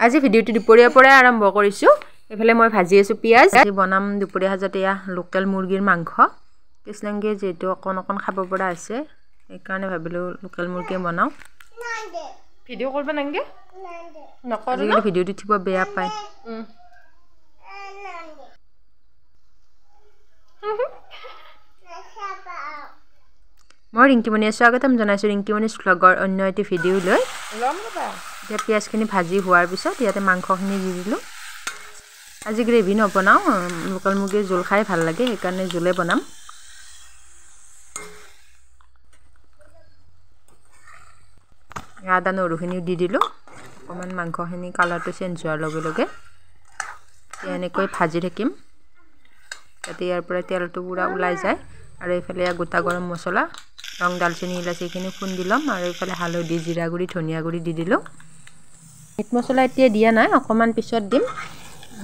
আজি ভিডিওটি দুপৰীয়াৰ পৰাই আৰম্ভ কৰিছো এফালে মই ভাজি আছো পিয়াজ আজি বনাম দুপৰীয়া হাজত এয়া লোকেল মুৰ্গীৰ মাংস কৃষ্ণঙ্গে যেটো অকন অকন খাব পৰা আছে এই কাৰণে ভাবিলো লোকেল মুৰ্গী বনাও ভিডিও কৰবা নাংগে নকৰো না ভিডিওটি থিব বেয়া পায় মই ৰিংকিমণিয়ে স্বাগতম জনাইছো ৰিংকিমণিৰ ব্লগৰ অন্য এটি ভিডিও লৈ লম ৰবা যে পিয়াজখিনি ভাজি হোৱাৰ পিছত ইয়াতে মাংসখিনি দি দিলো আজি গ্ৰেভি নবনাও লোকেল মুৰ্গীৰ জোল খাই ভাল লাগে এই কাৰণে জোলে বনাম আদা নহৰুখিনি দি দিলো অকমান মাংসখিনি কালাৰটো চেঞ্জ হোৱাৰ লগে লগে এনেকৈ ভাজি থাকিম যাতে ইয়াৰ পৰা তেলটো পুৰা ওলাই যায় আৰু এইফালে গোটা গৰম মছলা ৰং দালচিনি ইলাচিখিনি খুন্দি লম আৰু এইফালে হালধি জিৰা গুড়ি ধনিয়া গুড়ি দি দিলো মিট মছলা এতিয়া দিয়া নাই অকমান পিছত দিম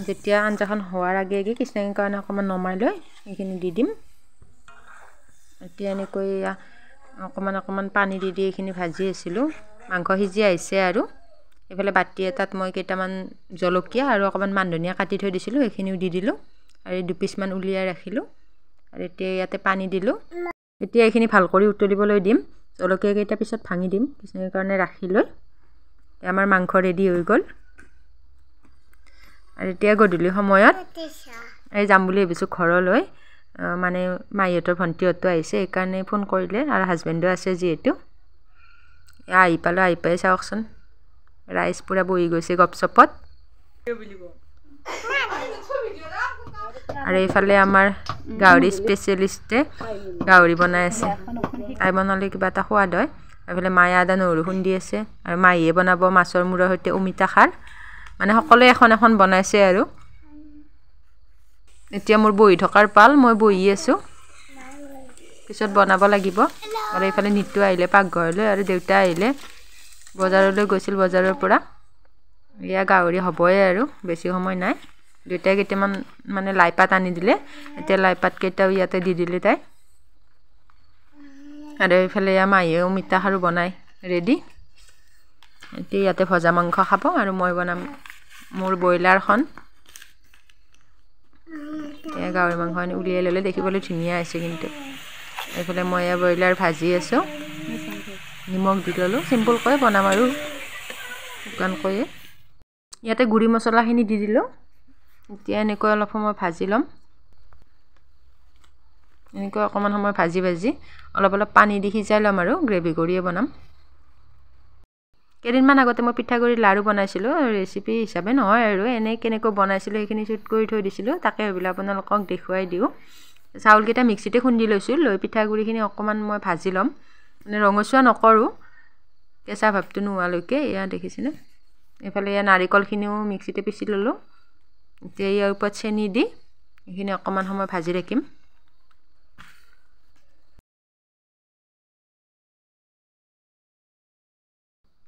যেতিয়া আঞ্জাখন হোৱাৰ আগে আগে কৃষ্ণৰ কাৰণে অকমান নমাই লৈ এইখিনি দি দিম এতিয়া এনেকৈ অকমান পানী দি এইখিনি ভাজি আছিলো মাংস সিজি আহিছে আৰু এফালে বাটি এটাত মই কেইটামান জলকীয়া আৰু অকমান মানধনিয়া কাটি থৈ দিছিলো এইখিনিও দি দিলো আৰু দুই পিস মান উলিয়াই ৰাখিলো আৰু এতিয়া ইয়াতে পানী দিলো এতিয়া এইখিনি ভাল কৰি উতলিবলৈ দিম জলকীয়া কেইটা পিছত ভাঙি দিম কৃষ্ণৰ কাৰণে ৰাখি লৈ আমাৰ মাংস ৰেডি হৈ গল আৰু এতিয়া গধূলি সময়ত এই যাম বুলি ভাবিছো ঘৰলৈ মানে মাইহঁতৰ ভন্টিহঁতো আহিছে এই কাৰণে ফোন কৰিলে আৰু হাজবেণ্ডো আছে যেহেতু আহি পাই চাওকচোন ৰাইজ পুৰা বহি গৈছে গপচপত আৰু এইফালে আমাৰ গাউৰি স্পেশালিষ্টে গাউৰি বনাই আছে আই বনালে কিবা এটা সোৱাদ হয় এইফালে মায়ে আদা নহৰু খুন্দি আছে আৰু মাইয়ে বনাব মাছৰ মুৰৰ সৈতে অমিতা খাৰ মানে সকলোৱে এখন এখন বনাইছে আৰু এতিয়া মোৰ বহি থকাৰ পাল মই বহি আছো পিছত বনাব লাগিব আৰু এইফালে নিতু আহিলে পাকঘৰলৈ আৰু দেউতা আহিলে বজাৰলৈ গৈছিল বজাৰৰ পৰা ইয়া গাউৰি হ'বই আৰু বেছি সময় নাই দুটাই কেইটামান মানে লাইপাত আনি দিলে এতিয়া লাইপাত কেইটাও ইয়াতে দি দিলে তাই আৰু এইফালে মায়ে অমিতা খাৰ বনাই ৰেডি এতিয়া ইয়াতে ভজা মাংস খাব আৰু মই বনাম মোৰ ব্ৰইলাৰখন এই গাউৰি মাংসখিনি উলিয়াই ল'লে দেখিবলৈ ধুনীয়া হৈছে কিন্তু এইফালে মই ব্ৰইলাৰ ভাজি আছো নিমখ দি ল'লো চিম্পলকৈ বনাম আৰু শুকানকৈ ইয়াতে গুড়ি মছলাখিনি দি দিলো এতিয়া এনেকৈ অলপ সময় ভাজি ল'ম এনেকৈ অকমান সময় ভাজি অলপ পানী দি সিজাই ল'ম আৰু গ্ৰেভি কৰিয়ে বনাম কেইদিনমান আগতে মই পিঠাগুড়ি লাড়ু বনাইছিলোঁ ৰেচিপি হিচাপে নহয় আৰু এনে কেনেকৈ বনাইছিলোঁ সেইখিনি শ্বুট কৰি থৈ দিছিলোঁ তাকে ভাবিলোঁ আপোনালোকক দেখুৱাই দিওঁ চাউলকেইটা মিক্সিতে খুন্দি লৈছোঁ লৈ পিঠাগুড়িখিনি অকমান মই ভাজি ল'ম মানে ৰঙচুৱা নকৰোঁ কেঁচা ভাৱটো নোহোৱালৈকে এয়া দেখিছেনে এইফালে এয়া নাৰিকলখিনিও মিক্সিতে পিচি ল'লোঁ এতিয়া ইয়াৰ ওপৰত চেনি দি এইখিনি অকমান সময় ভাজি ৰাখিম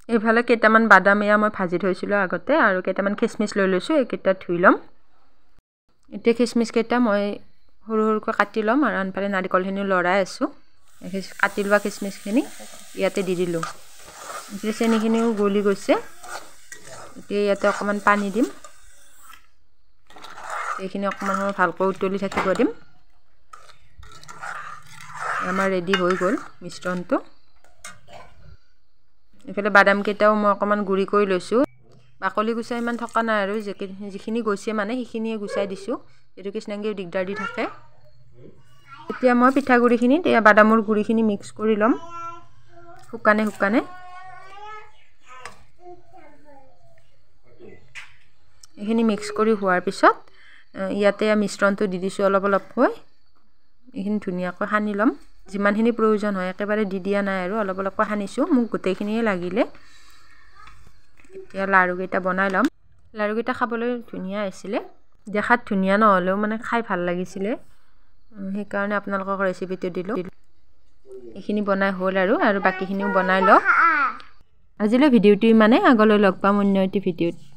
এইফালে কেইটামান বাদাম এয়া মই ভাজি থৈছিলোঁ আগতে আৰু কেইটামান খিচমিচ লৈ লৈছোঁ এইকেইটা ধুই ল'ম এতিয়া খিচমিচ কেইটা মই সৰু সৰুকৈ কাটি ল'ম আৰু আনফালে নাৰিকলখিনিও লৰাই আছোঁ কাটি লোৱা খিচমিচখিনি ইয়াতে দি দিলোঁ এতিয়া চেনিখিনিও গলি গৈছে এতিয়া ইয়াতে অকণমান পানী দিম এইখিনি অকণমান সময় ভালকৈ উতলি থাকিব দিম আমাৰ ৰেডি হৈ গ'ল মিশ্ৰণটো এইফালে বাদাম কেইটাও মই অকণমান গুড়ি কৰি লৈছোঁ বাকলি গুচাই ইমান থকা নাই আৰু যিখিনি গৈছে মানে সেইখিনিয়ে গুচাই দিছোঁ এইটো কৃষ্ণাংগীও দিগদাৰ দি থাকে এতিয়া মই পিঠাগুড়িখিনিত এয়া বাদামৰ গুড়িখিনি মিক্স কৰি ল'ম শুকানে এইখিনি মিক্স কৰি হোৱাৰ পিছত ইয়াতে মিশ্ৰণটো দি দিছোঁ অলপকৈ এইখিনি ধুনীয়াকৈ সানি ল'ম যিমানখিনি প্ৰয়োজন হয় একেবাৰে দি দিয়া নাই আৰু অলপকৈ সানিছোঁ মোক গোটেইখিনিয়ে লাগিলে এতিয়া লাড়ুকেইটা বনাই ল'ম লাড়ুকেইটা খাবলৈ ধুনীয়া আছিলে দেখাত ধুনীয়া নহ'লেও মানে খাই ভাল লাগিছিলে সেইকাৰণে আপোনালোকক ৰেচিপিটো দিলোঁ এইখিনি বনাই হ'ল আৰু বাকীখিনিও বনাই লওঁ আজিলৈ ভিডিঅ'টো ইমানেই আগলৈ লগ পাম অন্য এটি ভিডিঅ'ত